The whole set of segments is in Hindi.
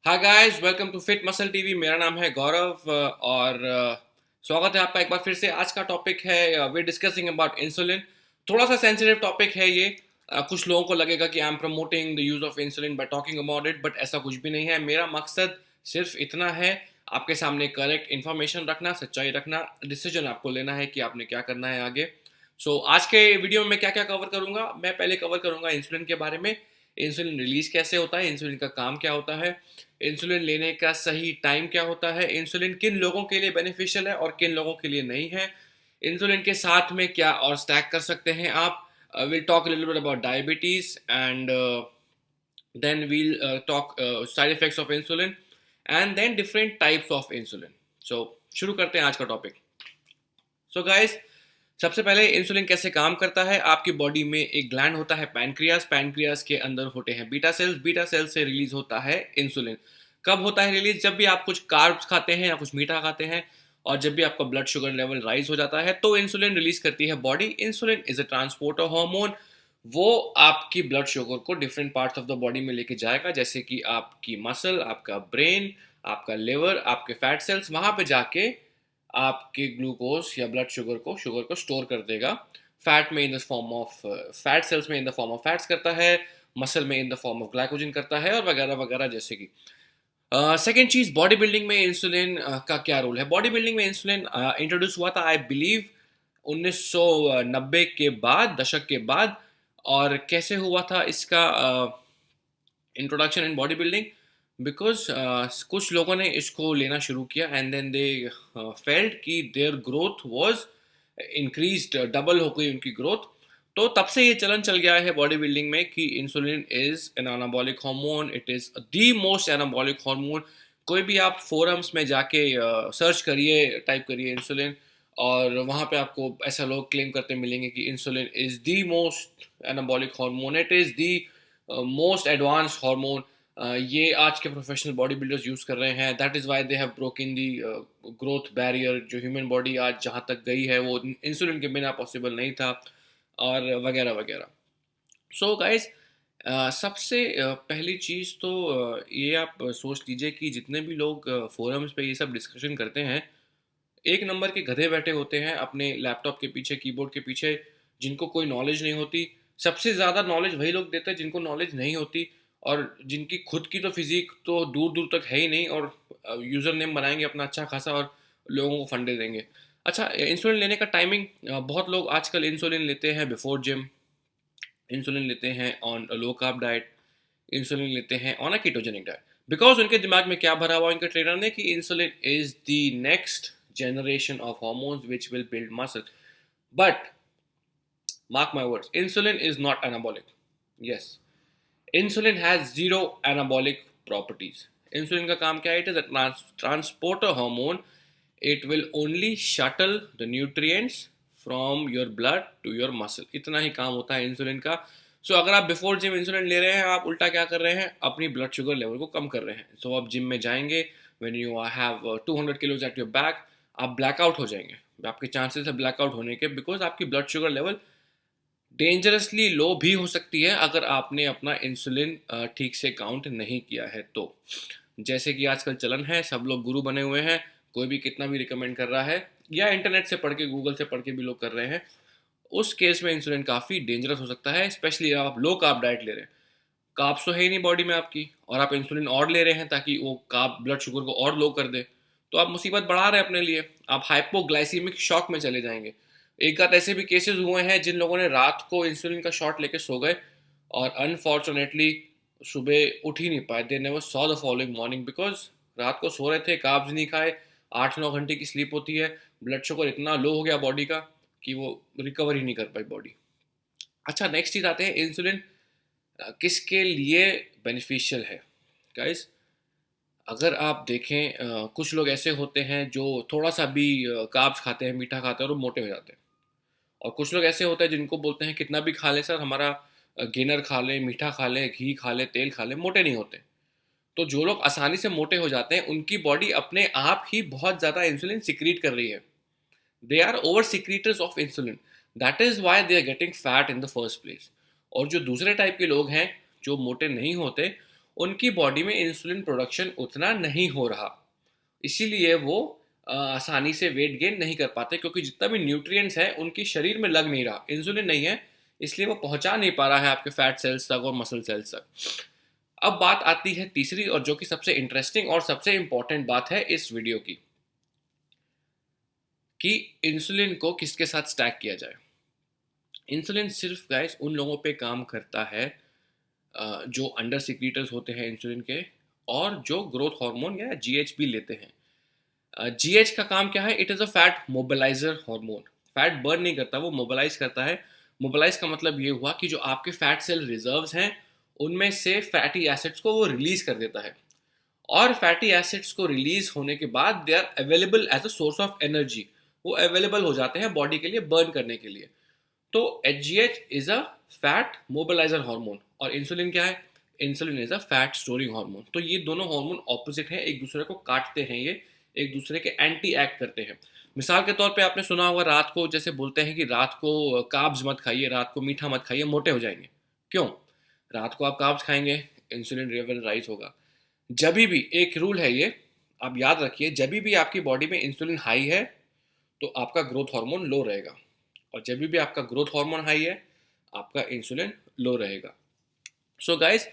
Hi guys, welcome to fit muscle TV. मेरा नाम है गौरव और स्वागत है आपका एक बार फिर से। आज का टॉपिक है वी डिस्कसिंग अबाउट इंसुलिन। थोड़ा सा सेंसिटिव टॉपिक है ये। कुछ लोगों को लगेगा कि I M promoting the use of insulin bye talking about it, but ऐसा कुछ भी नहीं है। मेरा मकसद सिर्फ इतना है, आपके सामने करेक्ट इन्फॉर्मेशन रखना, सच्चाई रखना, डिसीजन आपको लेना है कि आपने क्या करना है आगे। आज के वीडियो में मैं क्या क्या कवर करूंगा, मैं पहले कवर करूंगा इंसुलिन के बारे में। इंसुलिन रिलीज कैसे होता है, इंसुलिन का काम क्या होता है, इंसुलिन लेने का सही टाइम क्या होता है, इंसुलिन किन लोगों के लिए बेनिफिशियल है और किन लोगों के लिए नहीं है, इंसुलिन के साथ में क्या और स्टैक कर सकते हैं आप। Will talk little bit about diabetes and then we'll talk side effects of insulin and then different types of insulin. So शुरू करते हैं आज का टॉपिक। सो गाइस, सबसे पहले इंसुलिन कैसे काम करता है। आपकी बॉडी में एक ग्लैंड होता है पैनक्रियास, पैनक्रियास के अंदर होते हैं बीटा सेल्स, बीटा सेल्स से रिलीज होता है इंसुलिन। कब होता है रिलीज? जब भी आप कुछ कार्ब्स खाते हैं या कुछ मीठा खाते हैं और जब भी आपका ब्लड शुगर लेवल राइज हो जाता है तो इंसुलिन रिलीज करती है body. Insulin is a transporter hormone. वो आपकी ब्लड शुगर को different parts of the body में लेके जाएगा, जैसे कि आपकी मसल, आपका ब्रेन, आपका लिवर, आपके फैट सेल्स, वहां पे जाके आपके ग्लूकोज या ब्लड शुगर को स्टोर कर देगा। फैट में in the form of fat cells में in the form of fats करता है, मसल में in the form of glycogen करता है और वगैरह वगैरह। जैसे कि सेकेंड चीज, बॉडी बिल्डिंग में इंसुलिन का क्या रोल है। बॉडी बिल्डिंग में इंसुलिन इंट्रोड्यूस हुआ था आई बिलीव 1990 के बाद, दशक के बाद। और कैसे हुआ था इसका introduction in body building? Because कुछ लोगों ने इसको लेना शुरू किया एंड देन दे फेल्ट कि their growth was increased, double हो गई उनकी ग्रोथ। तो तब से ये चलन चल गया है बॉडी बिल्डिंग में कि insulin is an anabolic hormone, it is the most anabolic hormone. कोई भी आप फोरम्स में जाके सर्च करिए, टाइप करिए इंसुलिन, और वहाँ पे आपको ऐसा लोग क्लेम करते मिलेंगे कि insulin is the most anabolic hormone, it is the most advanced hormone. ये आज के प्रोफेशनल बॉडी बिल्डर्स यूज़ कर रहे हैं। That is why they have broken the growth barrier. जो ह्यूमन बॉडी आज जहाँ तक गई है वो इंसुलिन के बिना पॉसिबल नहीं था, और वगैरह वगैरह। सो गाइस, सबसे पहली चीज़ तो ये आप सोच लीजिए कि जितने भी लोग फोरम्स पे ये सब डिस्कशन करते हैं, एक नंबर के गधे बैठे होते हैं अपने लैपटॉप के पीछे, कीबोर्ड के पीछे, जिनको कोई नॉलेज नहीं होती। सबसे ज़्यादा नॉलेज वही लोग देते हैं जिनको नॉलेज नहीं होती, और जिनकी खुद की तो फिजिक तो दूर दूर तक है ही नहीं, और यूज़र नेम बनाएंगे अपना अच्छा खासा और लोगों को फंडे देंगे। अच्छा, इंसुलिन लेने का टाइमिंग, बहुत लोग आजकल इंसुलिन लेते हैं बिफोर जिम, इंसुलिन लेते हैं on low carb diet, insulin लेते हैं on a ketogenic diet, because उनके दिमाग में क्या भरा हुआ उनके ट्रेनर ने कि insulin is the next generation of hormones which will build muscle. But mark my words, insulin is not anabolic. Yes, insulin has zero anabolic properties. Insulin का काम क्या है? It is a transporter hormone. It will only shuttle the nutrients from your blood to your muscle. इतना ही काम होता है इंसुलिन का। अगर आप बिफोर जिम इंसुलिन ले रहे हैं, आप उल्टा क्या कर रहे हैं? अपनी ब्लड शुगर लेवल को कम कर रहे हैं। आप जिम में जाएंगे, when you have 200 kilos at your back, आप ब्लैकआउट हो जाएंगे। आपके चांसेस है ब्लैकआउट होने के, बिकॉज आपकी ब्लड शुगर लेवल डेंजरसली लो भी हो सकती है अगर आपने अपना इंसुलिन ठीक से काउंट नहीं किया है तो। जैसे कि आजकल चलन है, सब लोग गुरु बने हुए हैं, कोई भी कितना भी रिकमेंड कर रहा है, या इंटरनेट से पढ़ के, गूगल से पढ़ के भी लोग कर रहे हैं। उस केस में इंसुलिन काफ़ी डेंजरस हो सकता है, स्पेशली आप लो कार्ब डाइट ले रहे हैं। कार्ब्स तो है ही नहीं बॉडी में आपकी, और आप इंसुलिन और ले रहे हैं ताकि वो कार्ब ब्लड शुगर को और लो कर दे, तो आप मुसीबत बढ़ा रहे हैं अपने लिए। आप हाइपोग्लाइसीमिक शॉक में चले जाएंगे। एक आध ऐसे भी केसेस हुए हैं जिन लोगों ने रात को इंसुलिन का शॉट लेके सो गए और अनफॉर्चुनेटली सुबह उठ ही नहीं पाए। They never saw the following morning, because रात को सो रहे थे, कार्ब्स नहीं खाए, 8-9 घंटे की स्लीप होती है, ब्लड शुगर इतना लो हो गया बॉडी का कि वो रिकवर ही नहीं कर पाई बॉडी। अच्छा, नेक्स्ट चीज़ आते हैं, इंसुलिन किसके लिए बेनिफिशियल है। गाइस, अगर आप देखें, कुछ लोग ऐसे होते हैं जो थोड़ा सा भी कार्ब्स खाते हैं, मीठा खाते हैं और वो मोटे हो जाते हैं। और कुछ लोग ऐसे होते हैं जिनको बोलते हैं कितना भी खा लें सर, हमारा गेनर खा लें, मीठा खा लें, घी खा लें, तेल खा लें, मोटे नहीं होते। तो जो लोग आसानी से मोटे हो जाते हैं उनकी बॉडी अपने आप ही बहुत ज़्यादा इंसुलिन सिक्रीट कर रही है। They are over secretors of insulin, that is why they are getting fat in the first place. और जो दूसरे टाइप के लोग हैं जो मोटे नहीं होते, उनकी बॉडी में इंसुलिन प्रोडक्शन उतना नहीं हो रहा, इसीलिए वो आसानी से वेट गेन नहीं कर पाते, क्योंकि जितना भी न्यूट्रिएंट्स है उनकी शरीर में लग नहीं रहा, इंसुलिन नहीं है, इसलिए वो पहुंचा नहीं पा रहा है आपके फैट सेल्स तक और मसल सेल्स तक। अब बात आती है तीसरी, और जो कि सबसे इंटरेस्टिंग और सबसे इंपॉर्टेंट बात है इस वीडियो की, कि इंसुलिन को किसके साथ स्टैक किया जाए। इंसुलिन सिर्फ गाइस उन लोगों पे काम करता है जो अंडर सिक्रीटर्स होते हैं इंसुलिन के, और जो ग्रोथ हार्मोन या जीएचबी लेते हैं। जीएच का काम क्या है? It is a fat mobiliser hormone. Fat burn नहीं करता, वो मोबिलाइज करता है। मोबिलाइज का मतलब ये हुआ कि जो आपके फैट सेल रिजर्व्स हैं उनमें से फैटी एसिड्स को वो रिलीज कर देता है, और फैटी एसिड्स को रिलीज होने के बाद they are available as a source of energy. वो अवेलेबल हो जाते हैं बॉडी के लिए बर्न करने के लिए। तो HGH is a fat mobiliser hormone, और इंसुलिन क्या है? Insulin is a fat storing hormone. तो ये दोनों हार्मोन ऑपोजिट हैं, एक दूसरे को काटते हैं, ये एक दूसरे के एंटी एक्ट करते हैं। मिसाल के तौर पे आपने सुना होगा, रात को जैसे बोलते हैं कि रात को कार्ब्स मत खाइए, रात को मीठा मत खाइए, मोटे हो जाएंगे। क्यों? रात को आप कार्ब्स खाएंगे, इंसुलिन लेवल राइज होगा। जभी भी एक रूल है ये, आप याद रखिए, जभी भी आपकी बॉडी में इंसुलिन हाई है तो आपका ग्रोथ हार्मोन लो रहेगा, और जब भी आपका ग्रोथ हार्मोन हाई है आपका इंसुलिन लो रहेगा। सो गाइस,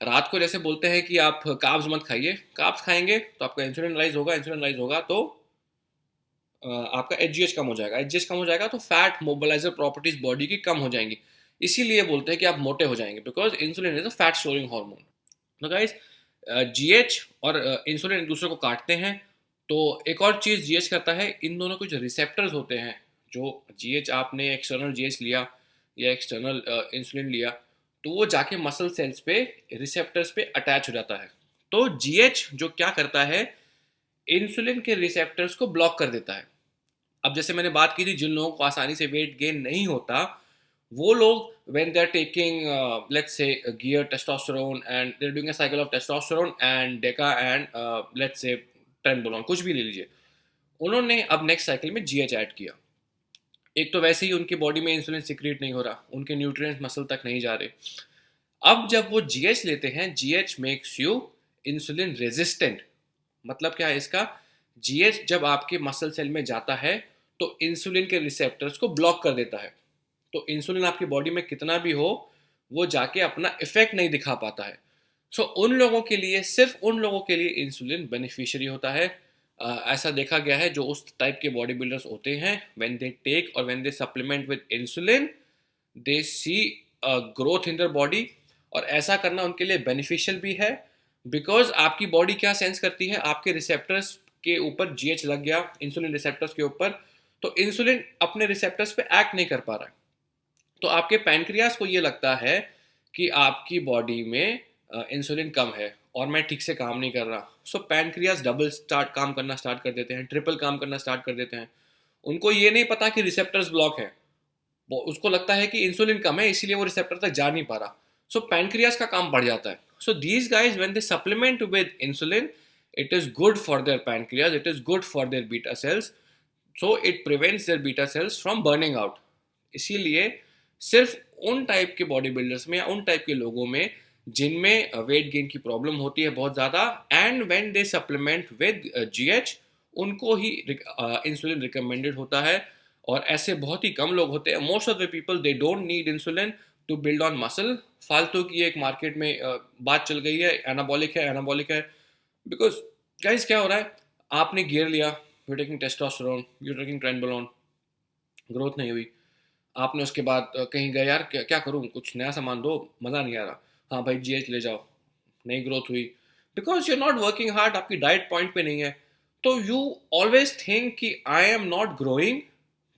रात को जैसे बोलते हैं कि आप कार्ब्स मत खाइए, कार्ब्स खाएंगे तो आपका इंसुलिन राइज होगा, इंसुलिन राइज होगा तो आपका एचजीएच कम हो जाएगा, एचजीएच कम हो जाएगा तो फैट मोबिलाइजर प्रॉपर्टीज बॉडी की कम हो जाएंगी। इसीलिए बोलते हैं कि आप मोटे हो जाएंगे, because insulin is a fat storing hormone. तो गाइस, जीएच और इंसुलिन एक दूसरे को काटते हैं। तो एक और चीज़ जीएच करता है, इन दोनों कुछ रिसेप्टर्स होते हैं। जो जीएच, आपने एक्सटर्नल जीएच लिया या एक्सटर्नल इंसुलिन लिया, तो वो जाके मसल सेल्स पे रिसेप्टर्स पे अटैच हो जाता है। तो जीएच जो क्या करता है, इंसुलिन के रिसेप्टर्स को ब्लॉक कर देता है। अब जैसे मैंने बात की थी, जिन लोगों को आसानी से वेट गेन नहीं होता, वो लोग when they are taking let's say gear testosterone and they are doing a cycle of testosterone and deca and let's say trenbolone, कुछ भी ले लीजिए, उन्होंने अब नेक्स्ट साइकिल में जीएच ऐड किया। एक तो वैसे ही उनकी बॉडी में इंसुलिन सिक्रीट नहीं हो रहा, उनके न्यूट्रिएंट्स मसल तक नहीं जा रहे। अब जब वो जीएच लेते हैं, GH makes you insulin resistant. मतलब क्या है इसका? जीएच जब आपके मसल सेल में जाता है तो इंसुलिन के रिसेप्टर्स को ब्लॉक कर देता है। तो इंसुलिन आपकी बॉडी में कितना भी हो, वो जाके अपना इफेक्ट नहीं दिखा पाता है। सो उन लोगों के लिए, सिर्फ उन लोगों के लिए इंसुलिन बेनिफिशियरी होता है। ऐसा देखा गया है, जो उस टाइप के बॉडी बिल्डर्स होते हैं, व्हेन दे टेक और when they supplement with insulin, they see growth in their body. और ऐसा करना उनके लिए बेनिफिशियल भी है, बिकॉज आपकी बॉडी क्या सेंस करती है, आपके रिसेप्टर्स के ऊपर जीएच लग गया, इंसुलिन रिसेप्टर्स के ऊपर, तो इंसुलिन अपने रिसेप्टर्स पे एक्ट नहीं कर पा रहा है। तो आपके पैनक्रियास को ये लगता है कि आपकी बॉडी में इंसुलिन कम है और मैं ठीक से काम नहीं कर रहा। सो पैनक्रियास डबल स्टार्ट काम करना स्टार्ट कर देते हैं, ट्रिपल काम करना स्टार्ट कर देते हैं। उनको ये नहीं पता कि रिसेप्टर्स ब्लॉक है, वो उसको लगता है कि इंसुलिन कम है, इसीलिए वो रिसेप्टर तक जा नहीं पा रहा। सो पैनक्रियास का काम बढ़ जाता है। So these guys when they supplement with insulin, it is good for their pancreas, it is good for their beta cells, so it prevents their beta cells from burning out. इसीलिए सिर्फ उन टाइप के बॉडी बिल्डर्स में या उन टाइप के लोगों में जिनमें वेट गेन की प्रॉब्लम होती है बहुत ज़्यादा, and when they supplement with GH, उनको ही इंसुलिन रिकमेंडेड होता है। और ऐसे बहुत ही कम लोग होते हैं। Most of the people they don't need insulin to build on muscle. फालतू की एक मार्केट में बात चल गई है, एनाबॉलिक है, एनाबॉलिक है। बिकॉज गाइस क्या हो रहा है, आपने गियर लिया, you taking testosterone, you taking trenbolone, growth नहीं हुई। आपने उसके बाद कहीं गए, यार क्या करूँ, कुछ नया सामान दो, मज़ा नहीं आ रहा। हाँ भाई, जीएच ले जाओ, नहीं ग्रोथ हुई, because you are not working hard, आपकी डाइट पॉइंट पे नहीं है। तो यू ऑलवेज थिंक कि I am not growing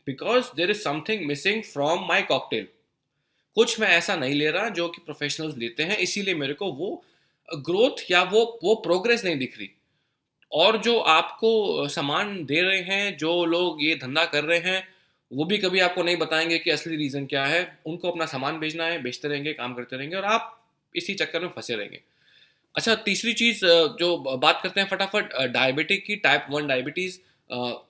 because there is something missing from my cocktail. कुछ मैं ऐसा नहीं ले रहा जो कि प्रोफेशनल्स लेते हैं, इसीलिए मेरे को वो ग्रोथ या वो प्रोग्रेस नहीं दिख रही। और जो आपको सामान दे रहे हैं, जो लोग ये धंधा कर रहे हैं, वो भी कभी आपको नहीं बताएंगे कि असली रीज़न क्या है। उनको अपना सामान बेचना है, बेचते रहेंगे, काम करते रहेंगे, और आप इसी चक्कर में फंसे रहेंगे। अच्छा, तीसरी चीज़ जो बात करते हैं फटाफट, डायबिटिक की, टाइप 1 डायबिटीज़।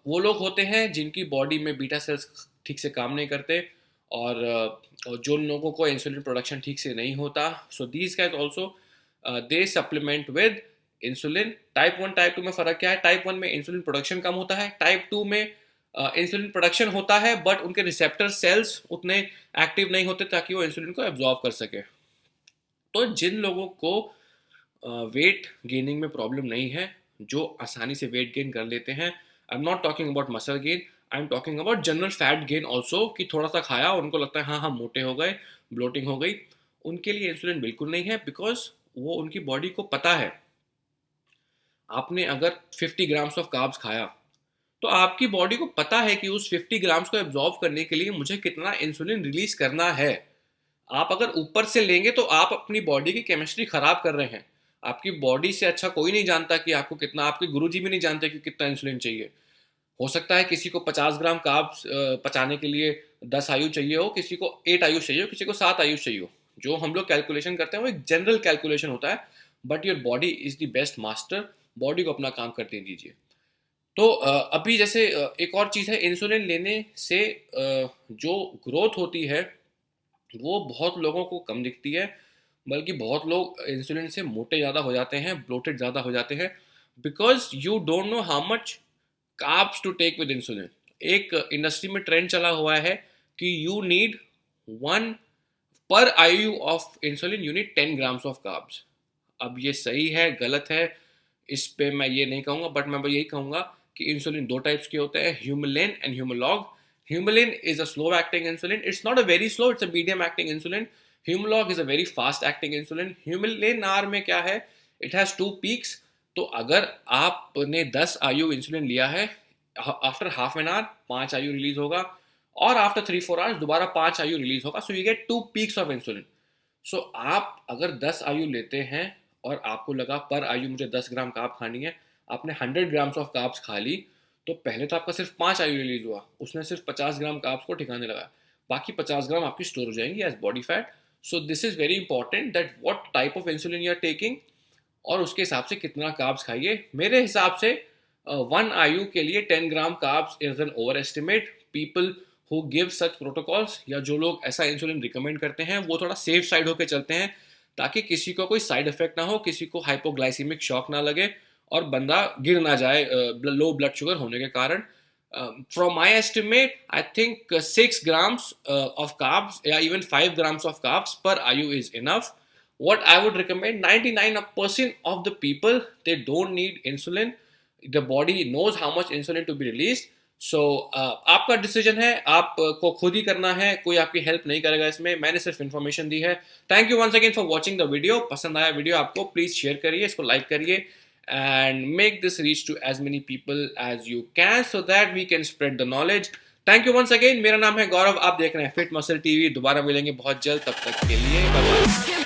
वो लोग होते हैं जिनकी बॉडी में बीटा सेल्स ठीक से काम नहीं करते, और जो लोगों को इंसुलिन प्रोडक्शन ठीक से नहीं होता। So these guys also they supplement with insulin. Type 1 type 2 में फ़र्क क्या है? टाइप 1 में इंसुलिन प्रोडक्शन कम होता है, टाइप 2 में इंसुलिन प्रोडक्शन होता है बट उनके रिसेप्टर सेल्स उतने एक्टिव नहीं होते ताकि वो इंसुलिन को एब्जॉर्ब कर सके। तो जिन लोगों को वेट गेनिंग में प्रॉब्लम नहीं है, जो आसानी से वेट गेन कर लेते हैं, आई am not talking about muscle gain, I am talking about general fat gain also, कि थोड़ा सा खाया और उनको लगता है हाँ हम मोटे हो गए, ब्लोटिंग हो गई, उनके लिए इंसुलिन बिल्कुल नहीं है। बिकॉज वो उनकी बॉडी को पता है, आपने अगर 50 ग्राम्स ऑफ कार्ब्स खाया तो आपकी बॉडी को पता है कि उस 50 ग्राम्स को एब्जॉर्ब करने के लिए मुझे कितना इंसुलिन रिलीज करना है। आप अगर ऊपर से लेंगे तो आप अपनी बॉडी की केमिस्ट्री खराब कर रहे हैं। आपकी बॉडी से अच्छा कोई नहीं जानता कि आपको कितना, आपके गुरुजी भी नहीं जानते कि कितना इंसुलिन चाहिए। हो सकता है किसी को 50 ग्राम कार्ब्स पचाने के लिए 10 आयु चाहिए हो, किसी को 8 आयु चाहिए हो, किसी को 7 आयु चाहिए हो। जो हम लोग कैलकुलेशन करते हैं वो एक जनरल कैलकुलेशन होता है, but your body is the best master. Body को अपना काम करते दीजिए। तो अभी जैसे एक और चीज़ है, इंसुलिन लेने से जो ग्रोथ होती है वो बहुत लोगों को कम दिखती है, बल्कि बहुत लोग इंसुलिन से मोटे ज़्यादा हो जाते हैं, ब्लोटेड ज़्यादा हो जाते हैं, because you don't know how much carbs to take with insulin. एक इंडस्ट्री में ट्रेंड चला हुआ है कि you need 1 per IU of insulin you need 10 grams of carbs. अब ये सही है गलत है इस पे मैं ये नहीं कहूँगा, बट मैं यही कहूँगा कि इंसुलिन 2 टाइप्स के होते हैं, Humulin and Humalog. Humulin is a slow acting insulin. It's not a very slow, it's a medium acting insulin. Humalog is a very fast acting insulin. Humulin R में क्या है? It has 2 peaks. तो अगर आपने 10 आयु इंसुलिन लिया है, आफ्टर हाफ एन आवर 5 आयु रिलीज होगा, और आफ्टर 3-4 आवर्स दोबारा 5 आयु रिलीज होगा। So you get 2 peaks of insulin. So आप अगर 10 आयु लेते हैं और आपको लगा पर आयु मुझे 10 ग्राम कार्ब खानी है, आपने 100 ग्राम्स ऑफ कार्ब्स खा ली, तो पहले तो आपका सिर्फ 5 आयु रिलीज हुआ, उसने सिर्फ 50 ग्राम कार्ब्स को ठिकाने लगा, बाकी 50 ग्राम आपकी स्टोर हो जाएंगी as body fat. So this is very important that what type of insulin you are taking, और उसके हिसाब से कितना कार्ब्स खाइए। मेरे हिसाब से 1 आयु के लिए 10 ग्राम carbs is an over estimate. People who give such protocols, या जो लोग ऐसा इंसुलिन रिकमेंड करते हैं, वो थोड़ा सेफ साइड होकर चलते हैं ताकि किसी को कोई साइड इफेक्ट ना हो, किसी को हाइपोग्लाइसीमिक शॉक ना लगे और बंदा गिर ना जाए लो ब्लड शुगर होने के कारण। From my estimate I think 6 grams of carbs या इवन 5 ग्राम्स ऑफ कार्ब्स पर आयु is enough. What I would recommend, 99% of the people, they don't need insulin. The body knows how much insulin to be released. So आपका डिसीजन है, आपको खुद ही करना है, कोई आपकी हेल्प नहीं करेगा इसमें, मैंने सिर्फ इन्फॉर्मेशन दी है। Thank you once again for watching the video. पसंद आया वीडियो आपको, प्लीज़ शेयर करिए, इसको लाइक करिए, and make this reach to as many people as you can so that we can spread the knowledge. Thank you once again. मेरा नाम है गौरव, आप देख रहे हैं फिट मसल टीवी। दोबारा मिलेंगे बहुत जल्द, तब तक के लिए बाय बाय।